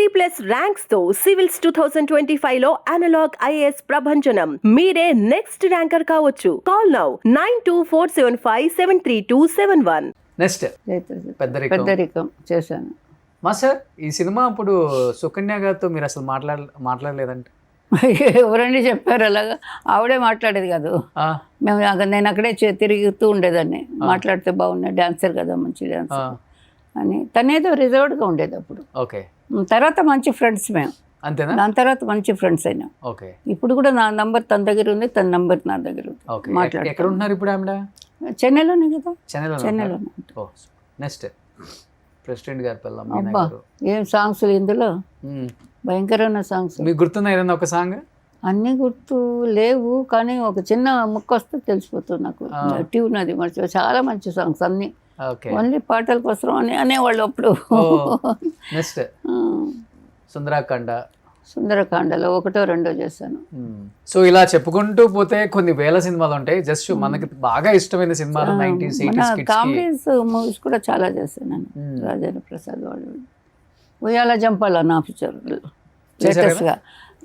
90+ ranks తో civils 2025 లో analogue IAS ప్రభంజనం. మీరే నెక్స్ట్ ర్యాంకర్ కావచ్చు. Call now 9247573271. నెక్స్ట్ పెద్దరికం చేశాను. మాస్టర్ ఈ సినిమా అప్పుడు సుకన్య గారితో మీరు అసలు మాట్లాడలేదంటే ఎవరండి చెప్పారు అలాగా? ఆవిడే మాట్లాడేది కాదు. మేము నేను అక్కడే తిరుగుతూ ఉండేదాన్ని. మాట్లాడితే బాగున్నాయి, డాన్సర్ కదా, మంచి డాన్సర్ అని. తనేదో రిజర్వ్డ్గా ఉండేది అప్పుడు. ఓకే. తర్వాత మంచి ఫ్రెండ్స్ మేము. అంతేనా? దాని తర్వాత మంచి ఫ్రెండ్స్ అయినా. ఓకే. ఇప్పుడు కూడా నా నంబర్ తన దగ్గర ఉంది, తన నంబర్ నా దగ్గర ఉంది. మాట్లాడు. ఎక్కడ ఉంటున్నారు ఇప్పుడు ఆవిడ? చెన్నైలోనే కదా. చెన్నైలోనే. నెక్స్ట్ ప్రెసిడెంట్ గారి పిల్ల. అబ్బా ఏం సాంగ్స్ ఇందులో, భయంకరమైన సాంగ్స్. మీకు గుర్తుందా ఏదైనా ఒక సాంగ్? అన్నీ గుర్తు లేవు, కానీ ఒక చిన్న ముక్క వస్తే తెలిసిపోతుంది నాకు. ట్యూన్ అది మర్చిపో. చాలా మంచి సాంగ్స్ అన్నీ. ఓన్లీ పాటల కోసం అని అనేవాళ్ళు అప్పుడు. నెక్స్ట్ సుందరకాండలో 1, 2 చేశాను. సో ఇలా చెప్పుకుంటూ పోతే కొన్ని వేల సినిమాలు ఉంటాయి. జస్ట్ మనకి బాగా ఇష్టమైన సినిమాలు 90s 80s kids comedies movies కూడా చాలా చేశాను నేను. రాజేంద్ర ప్రసాద్ వాళ్ళు ఉయ్యాల జంపాల నా పిక్చర్ లేటెస్ట్గా.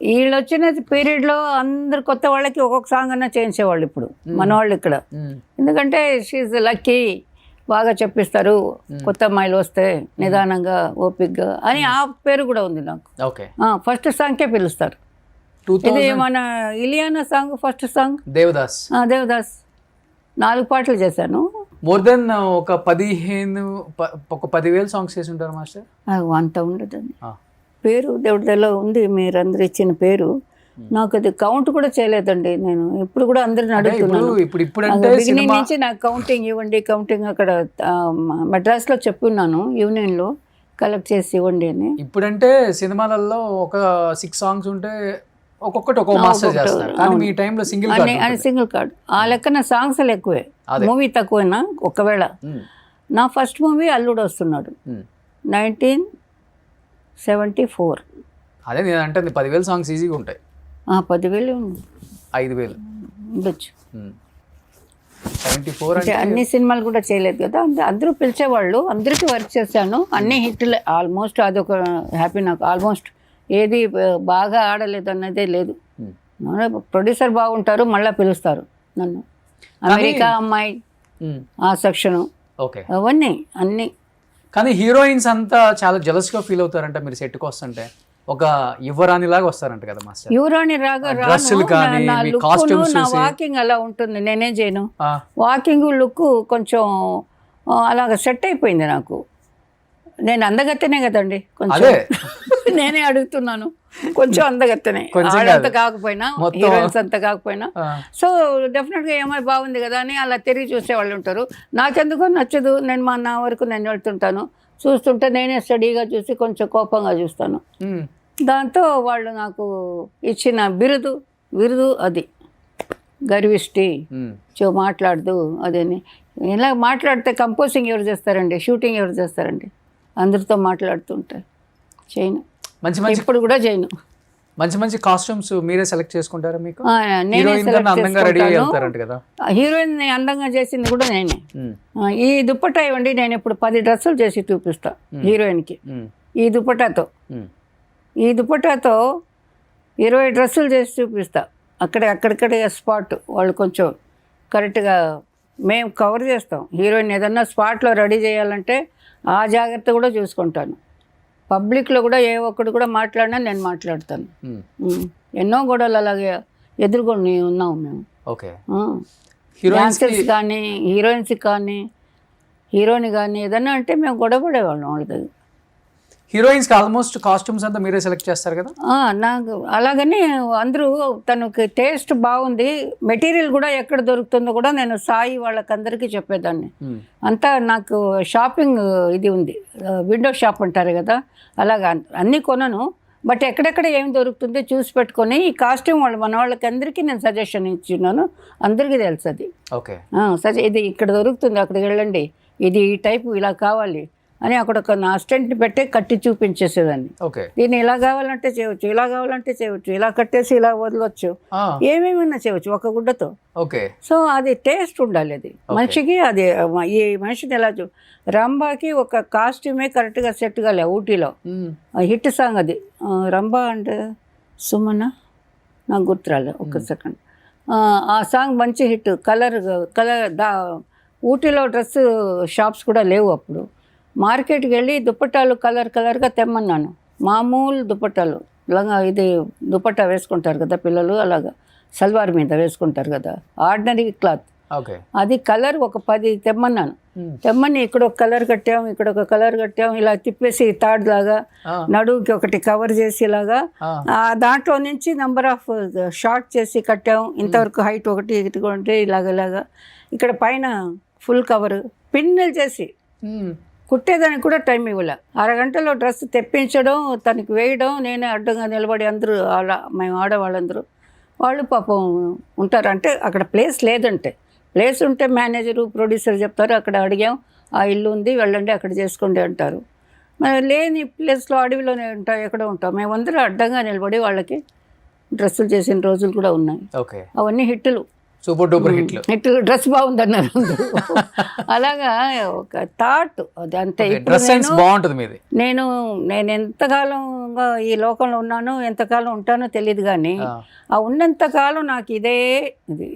వీళ్ళు వచ్చిన పీరియడ్లో అందరు కొత్త వాళ్ళకి ఒక్కొక్క సాంగ్ అన్నా చేయించేవాళ్ళు ఇప్పుడు మన వాళ్ళు ఇక్కడ. ఎందుకంటే షీఈ్ లక్కీ, బాగా చెప్పిస్తారు. కొత్త అమ్మాయిలు వస్తే నిదానంగా ఓపిక్గా అని ఆ పేరు కూడా ఉంది నాకు. ఫస్ట్ సాంగ్కే పిలుస్తారు. ఇది మన Ileana song, first song Devadas. 4 పాటలు చేశాను. మోర్ దెన్ ఒక 10,000 సాంగ్స్ చేసి ఉంటారు మాస్టర్. అంత ఉండదండి. పేరు దేవుడిలో ఉంది, మీరందరూ ఇచ్చిన పేరు. నాకు అది కౌంట్ కూడా చేయలేదండి. నేను ఇప్పుడు కూడా అందరిని అడుగుతున్నాను. బిగినింగ్ నుంచి నాకు కౌంటింగ్ ఇవ్వండి, కౌంటింగ్ అక్కడ మద్రాస్లో చెప్పున్నాను, యూనియన్లో కలెక్ట్ చేసి ఇవ్వండి అని. ఇప్పుడంటే సినిమాలలో ఒక 6 సాంగ్స్ ఉంటే ఒక్కొక్కటి ఒక్కొక్క మాస్టర్ చేస్తారు. కానీ మీ టైంలో సింగిల్ కార్డ్. ఆ లెక్కన సాంగ్స్ ఎక్కువే, మూవీ తక్కువేనా. ఒకవేళ నా ఫస్ట్ మూవీ అల్లుడు వస్తున్నాడు 1974. అదే నేను అంటే 10,000 సాంగ్స్ ఈజీగా ఉంటాయి. 10,000 5,000 ఉండొచ్చు. 74 అంటే అన్ని సినిమాలు కూడా చేయలేదు కదా, అందరూ పిలిచేవాళ్ళు, అందరికీ వర్క్ చేశాను. అన్ని హిట్లు ఆల్మోస్ట్. అదొక హ్యాపీ నాకు. ఆల్మోస్ట్ ఏది బాగా ఆడలేదు అన్నదే లేదు. ప్రొడ్యూసర్ బాగుంటారు, మళ్ళీ పిలుస్తారు నన్ను. అమెరికా అమ్మాయి ఆ సెక్షను, అవన్నీ అన్నీ. కానీ హీరోయిన్స్ అంతా చాలా జలస్గా ఫీల్ అవుతారంట మీరు సెట్కి వస్తుంటే. ఒక యువరాణి లాగా వస్తారంట కదా మాస్టర్. యువరాణి రాగా నా వాకింగ్ అలా ఉంటుంది. నేనేం చేయను, వాకింగ్ లుక్ కొంచెం అలాగ సెట్ అయిపోయింది నాకు. నేను అందగత్తెనే కదండి కొంచెం. నేనే అడుగుతున్నాను, కొంచెం అందగత్తెనే, అంత కాకపోయినా, హీరోయిన్స్ అంత కాకపోయినా. సో డెఫినెట్గా ఏమైనా బాగుంది కదా అని అలా తిరిగి చూసే వాళ్ళు ఉంటారు. నాకెందుకో నచ్చదు. నేను నా వరకు నేను వెళ్తుంటాను, చూస్తుంటే నేనే స్టడీగా చూసి కొంచెం కోపంగా చూస్తాను. దాంతో వాళ్ళు నాకు ఇచ్చిన బిరుదు అది గర్విష్టి, మాట్లాడదు అదేని. ఇలా మాట్లాడితే కంపోజింగ్ ఎవరు చేస్తారండి, షూటింగ్ ఎవరు చేస్తారండి? అందరితో మాట్లాడుతుంటే చేయను. ఇప్పుడు కూడా చేయను. మంచి కాస్ట్యూమ్స్ మీరే సెలెక్ట్ చేసుకుంటారా? మీకు హీరోయిన్ అందంగా చేసింది కూడా నేనే. ఈ దుప్పటా ఇవ్వండి, నేను ఇప్పుడు 10 డ్రెస్సులు చేసి చూపిస్తా హీరోయిన్కి. ఈ దుప్పటాతో 20 డ్రెస్సులు చేసి చూపిస్తా. అక్కడిక్కడ స్పాట్ వాళ్ళు కొంచెం కరెక్ట్గా మేము కవర్ చేస్తాం. హీరోయిన్ ఏదన్నా స్పాట్లో రెడీ చేయాలంటే ఆ జాగ్రత్త కూడా చూసుకుంటాను. పబ్లిక్లో కూడా ఏ ఒక్కడు కూడా మాట్లాడినా నేను మాట్లాడతాను. ఎన్నో గొడవలు అలాగే ఎదుర్కొని ఉన్నాము మేము. డాన్సర్స్ కానీ, హీరోయిన్స్ కానీ, హీరోయిన్ కానీ ఏదన్నా అంటే మేము గొడవ పడేవాళ్ళం వాళ్ళ దగ్గర. హీరోయిన్స్కి ఆల్మోస్ట్ కాస్ట్యూమ్స్ అంతా మీరే సెలెక్ట్ చేస్తారు కదా? నాకు అలాగని అందరూ తనకి టేస్ట్ బాగుంది, మెటీరియల్ కూడా ఎక్కడ దొరుకుతుందో కూడా నేను సాయి వాళ్ళకందరికీ చెప్పేదాన్ని. అంతా నాకు షాపింగ్ ఇది ఉంది, విండో షాప్ అంటారు కదా, అలాగా అన్నీ కొనను. బట్ ఎక్కడెక్కడ ఏం దొరుకుతుందో చూసి పెట్టుకొని ఈ కాస్ట్యూమ్ మన వాళ్ళకి అందరికీ నేను సజెషన్ ఇచ్చిన్నాను. అందరికీ తెలుసు అది. ఇది ఇక్కడ దొరుకుతుంది, అక్కడికి వెళ్ళండి, ఇది ఈ టైపు ఇలా కావాలి అని అక్కడ ఒక నా అసిస్టెంట్ని పెట్టే కట్టి చూపించేసేదాన్ని. ఓకే. దీన్ని ఇలా కావాలంటే చేయవచ్చు, ఇలా కావాలంటే చేయవచ్చు, ఇలా కట్టేసి ఇలా వదలవచ్చు, ఏమేమైనా చేయవచ్చు ఒక గుడ్డతో. ఓకే. సో అది టేస్ట్ ఉండాలి, అది మనిషికి. అది ఈ మనిషిని ఎలా రంభాకి ఒక కాస్ట్యూమే కరెక్ట్గా సెట్ కాలే ఊటీలో. హిట్ సాంగ్ అది, రంభా అంటే సుమన, నాకు గుర్తురాలే, ఒక్క సెకండ్. ఆ సాంగ్ మంచి హిట్. కలర్ ఊటీలో డ్రెస్ షాప్స్ కూడా లేవు అప్పుడు. మార్కెట్కి వెళ్ళి దుప్పట్టాలు కలర్గా తెమ్మన్నాను. మామూలు దుప్పట్టాలు, ఇది దుప్పట్టా వేసుకుంటారు కదా పిల్లలు, అలాగా సల్వార్ మీద వేసుకుంటారు కదా, ఆర్డినరీ క్లాత్. అది కలర్ ఒక 10 తెమ్మన్నాను. తెమ్మని ఇక్కడ ఒక కలర్ కట్టాం, ఇక్కడ ఒక కలర్ కట్టాం, ఇలా తిప్పేసి తాడు లాగా నడువుకి ఒకటి కవర్ చేసి ఇలాగా దాంట్లో నుంచి నెంబర్ ఆఫ్ షార్ట్ చేసి కట్టాం. ఇంతవరకు హైట్ ఒకటి ఇటుకుంటే ఇలాగా ఇక్కడ పైన ఫుల్ కవర్ పిన్నెలు చేసి కుట్టేదానికి కూడా టైం ఇవ్వలే. అరగంటలో డ్రెస్ తెప్పించడం, తనకి వేయడం, నేనే అడ్డంగా నిలబడి అందరూ అలా మేము ఆడవాళ్ళందరూ వాళ్ళు పాపం ఉంటారు. అంటే అక్కడ ప్లేస్ లేదంటే, ప్లేస్ ఉంటే మేనేజరు ప్రొడ్యూసర్ చెప్తారు అక్కడ అడిగాం ఆ ఇల్లు ఉంది వెళ్ళండి అక్కడ చేసుకోండి అంటారు. మరి లేని ప్లేస్లో అడవిలోనే ఉంటాం, ఎక్కడ ఉంటాం. మేమందరూ అడ్డంగా నిలబడి వాళ్ళకి డ్రెస్సులు చేసిన రోజులు కూడా ఉన్నాయి. అవన్నీ హిట్టులు, సూపర్ డూపర్ హిట్లు. డ్రెస్ బాగుందన్నారు అందరూ. అలాగా ఒక థాట్ అది అంతే. నేను ఎంతకాలంగా ఈ లోకంలో ఉన్నానో ఎంతకాలం ఉంటానో తెలియదు, కానీ ఆ ఉన్నంతకాలం నాకు ఇదే.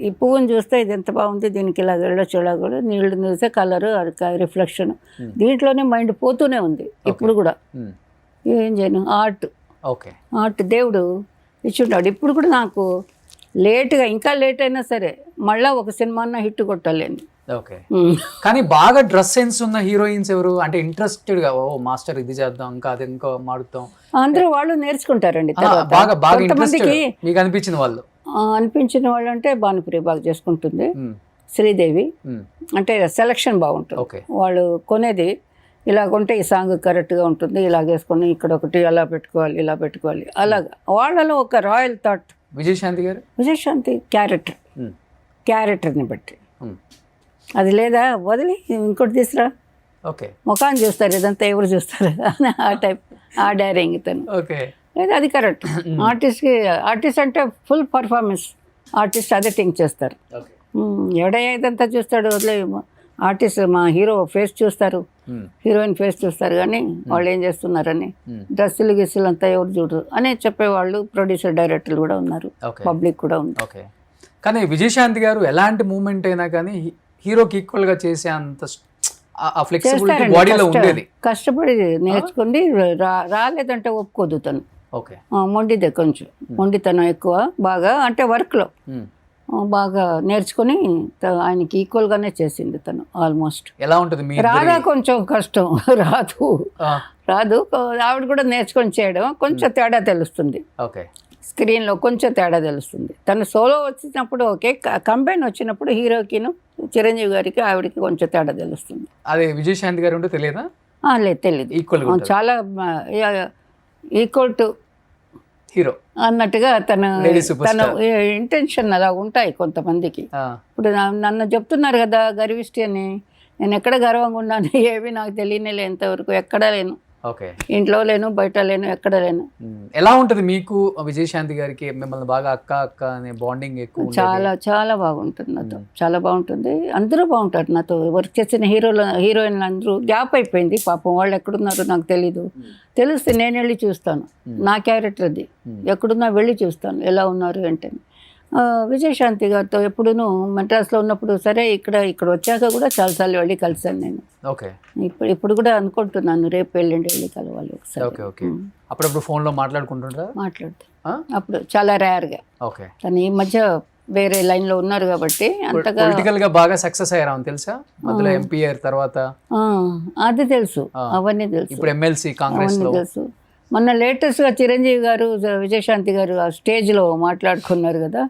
ఈ పువ్వుని చూస్తే ఇది ఎంత బాగుంది, దీనికి ఇలా వెళ్ళొచ్చు, ఇలా కూడా నీళ్ళు చూస్తే కలరు, అది రిఫ్లెక్షన్, దీంట్లోనే మైండ్ పోతూనే ఉంది ఇప్పుడు కూడా. ఏం చేయను, ఆర్ట్ దేవుడు ఇచ్చుంటాడు. ఇప్పుడు కూడా నాకు లేట్గా, ఇంకా లేట్ అయినా సరే మళ్ళీ ఒక సినిమా హిట్ కొట్టాలని. కానీ బాగా డ్రెస్ సెన్స్ ఉన్న హీరోయిన్స్ ఎవరు అంటే ఇంట్రెస్టెడ్ గా, ఓ మాస్టర్ ఇది చేద్దాం, ఇంకా అది ఇంకా మాడుతాం, అందరూ వాళ్ళు నేర్చుకుంటారండి. కొంతమందికి మీకు అనిపించిన వాళ్ళు అంటే భానుప్రియ బాగా చేసుకుంటుంది, శ్రీదేవి అంటే సెలక్షన్ బాగుంటుంది. వాళ్ళు కొనేది ఇలా కొంటే ఈ సాంగ్ కరెక్ట్గా ఉంటుంది, ఇలాగేసుకొని ఇక్కడ ఒకటి అలా పెట్టుకోవాలి, ఇలా పెట్టుకోవాలి, అలాగా వాళ్ళలో ఒక రాయల్ థాట్. విజయశాంతి క్యారెక్టర్ని బట్టి అది లేదా వదిలి ఇంకోటి తీసురా, ముఖాన్ని చూస్తారు, ఇదంతా ఎవరు చూస్తారు ఆ టైప్, ఆ డైరింగ్ తను. లేదా అది కరెక్ట్. ఆర్టిస్ట్ అంటే ఫుల్ పర్ఫార్మెన్స్ ఆర్టిస్ట్, అదే థింక్ చేస్తారు. ఎవడైదంతా చూస్తాడు, వదిలే ఆర్టిస్ట్ మా హీరో ఫేస్ చూస్తారు, హీరోయిన్ ఫేస్ చూస్తారు, కానీ వాళ్ళు ఏం చేస్తున్నారని డ్రెస్సులు గిస్సులు అంతా ఎవరు చూడరు అని చెప్పేవాళ్ళు ప్రొడ్యూసర్ డైరెక్టర్లు కూడా ఉన్నారు, పబ్లిక్ కూడా ఉంది. కానీ విజయశాంతి గారు ఎలాంటి మూమెంట్ అయినా కానీ హీరోకి ఈక్వల్ గా చేసే అంత ఫ్లెక్సిబిలిటీ బాడీలో ఉండేది. కష్టపడి నేర్చుకుంది, రాలేదంటే ఒప్పుకోదు తను. మొండిదే, కొంచెం మొండితనం ఎక్కువ బాగా, అంటే వర్క్లో బాగా నేర్చుకుని ఆయనకి ఈక్వల్గానే చేసింది తను ఆల్మోస్ట్. ఎలా ఉంటుంది రాదా, కొంచెం కష్టం, రాదు. ఆవిడ కూడా నేర్చుకొని చేయడం కొంచెం తేడా తెలుస్తుంది, స్క్రీన్లో కొంచెం తేడా తెలుస్తుంది. తను సోలో వచ్చినప్పుడు ఓకే, కంబైన్ వచ్చినప్పుడు హీరోకిను చిరంజీవి గారికి ఆవిడకి కొంచెం తేడా తెలుస్తుంది. అదే విజయశాంతి గారు ఉంటే తెలియదా? లేదు, తెలియదు. చాలా ఈక్వల్ టు హీరో అన్నట్టుగా తన ఇంటెన్షన్ అలా ఉంటాయి కొంతమందికి. ఇప్పుడు నన్ను చెప్తున్నారు కదా గర్విష్టి అని, నేను ఎక్కడ గర్వంగా ఉన్నాను ఏవి నాకు తెలియనే ఎంతవరకు, ఎక్కడా లేను, ఇంట్లో లేను, బయట లేను, ఎక్కడ లేను. ఎలా ఉంటుంది మీకు విజయశాంతి గారికి మిమ్మల్ని బాగా అక్క అనే బాండింగ్ ఎక్కువ? చాలా బాగుంటుంది నాతో, చాలా బాగుంటుంది. అందరూ బాగుంటారు నాతో వర్క్ చేసిన హీరోయిన్లు అందరూ. గ్యాప్ అయిపోయింది పాపం, వాళ్ళు ఎక్కడున్నారో నాకు తెలీదు. తెలిస్తే నేను వెళ్ళి చూస్తాను, నా క్యారెక్టర్ అది, ఎక్కడున్నా వెళ్ళి చూస్తాను ఎలా ఉన్నారు ఏంటని. విజయశాంతి గారితో ఎప్పుడూ మెడ్రాస్లో ఉన్నప్పుడు సరే, ఇక్కడ వచ్చాక కూడా చాలాసార్లు వెళ్ళి కలిసాను నేను. ఇప్పుడు కూడా అనుకుంటున్నాను రేపు వెళ్ళండి వెళ్ళి కలవాలి ఒకసారి. అప్పుడప్పుడు ఫోన్లో మాట్లాడుతుంటా, అప్పుడు చాలా రేర్గా. తను ఈ మధ్య వేరే లైన్ లో ఉన్నారు కాబట్టి అంతగా పొలిటికల్ గా బాగా సక్సెస్ అయ్యారు తెలుసా, మధ్యలో ఎంపీ అయ్యారు, తర్వాత అది తెలుసు, అవన్నీ తెలుసు. ఇప్పుడు ఎమ్మెల్సీ కాంగ్రెస్ లో తెలుసు. మొన్న లేటెస్ట్ గా చిరంజీవి గారు విజయశాంతి గారు ఆ స్టేజ్ లో మాట్లాడుకున్నారు కదా,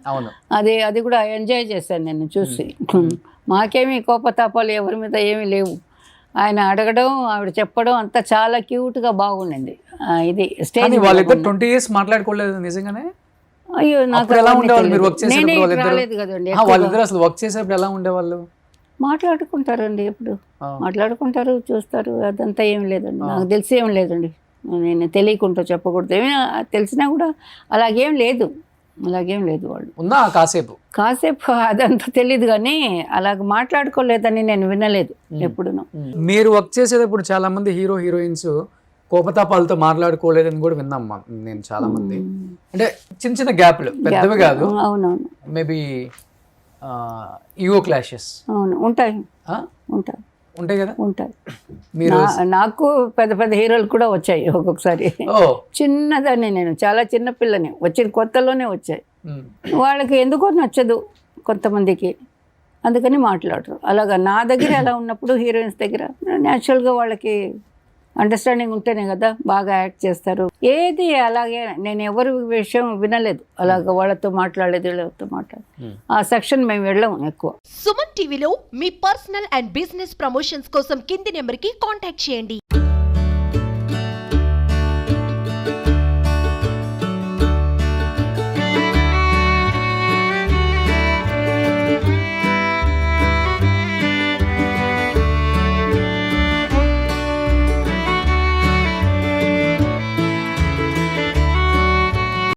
అది కూడా ఎంజాయ్ చేశాను నేను చూసి. మాకేమీ కోపతాపాలు ఎవరి మీద ఏమీ లేవు. ఆయన అడగడం, ఆవిడ చెప్పడం అంతా చాలా క్యూట్ గా బాగుండింది. ఇది స్టేజ్. వాళ్ళిద్దరు 20 years మాట్లాడుకోలేదు నిజంగానే? అయ్యో నాకు ఎలా ఉండేవాళ్ళు మీరు వర్క్ చేసేటప్పుడు? రాలేదు కదండి వాళ్ళిద్దరు. అసలు వర్క్ చేసేటప్పుడు ఎలా ఉండేవాళ్ళు? మాట్లాడుకుంటారండి ఎప్పుడు మాట్లాడుకుంటారు, చూస్తారు, అదంతా ఏం లేదండి. నాకు తెలిసి ఏం లేదండి, నేను తెలియకుండా చెప్పకూడదు. ఏమైనా తెలిసినా కూడా అలాగేం లేదు వాళ్ళు. ఉందా కాసేపు అదంతా తెలియదు, కానీ అలాగ మాట్లాడుకోలేదని నేను వినలేదు ఎప్పుడును. మీరు వర్క్ చేసేటప్పుడు చాలా మంది హీరోయిన్స్ కోపతాపాలతో మాట్లాడుకోలేదని కూడా విన్నామ్మా నేను చాలా మంది. అంటే చిన్న చిన్న గ్యాప్లు, పెద్దవి కాదు. అవునవును, మేబీ ఈగో క్లాషెస్ అవును, ఉంటాయి కదా. ఉంటాయి. మీరు నాకు పెద్ద పెద్ద హీరోలు కూడా వచ్చాయి ఒక్కొక్కసారి. చిన్నదాన్ని, నేను చాలా చిన్న పిల్లని, వచ్చిన కొత్తలోనే వచ్చాయి. వాళ్ళకి ఎందుకో నచ్చదు కొంతమందికి, అందుకని మాట్లాడరు. అలాగా నా దగ్గర అలా ఉన్నప్పుడు హీరోయిన్స్ దగ్గర న్యాచురల్గా వాళ్ళకి అండర్స్టాండింగ్ ఉంటేనే కదా బాగా యాక్ట్ చేస్తారు. ఏది అలాగే నేను ఎవరి విషయం వినలేదు, అలాగ వాళ్ళతో మాట్లాడలేదు, వీళ్ళతో మాట్లాడలేదు. ఆ సెక్షన్ మేము వెళ్ళాము ఎక్కువ. సుమన్ టీవీలో మీ పర్సనల్ అండ్ బిజినెస్ ప్రమోషన్స్ కోసం కింది నెంబర్కి కాంటాక్ట్ చేయండి.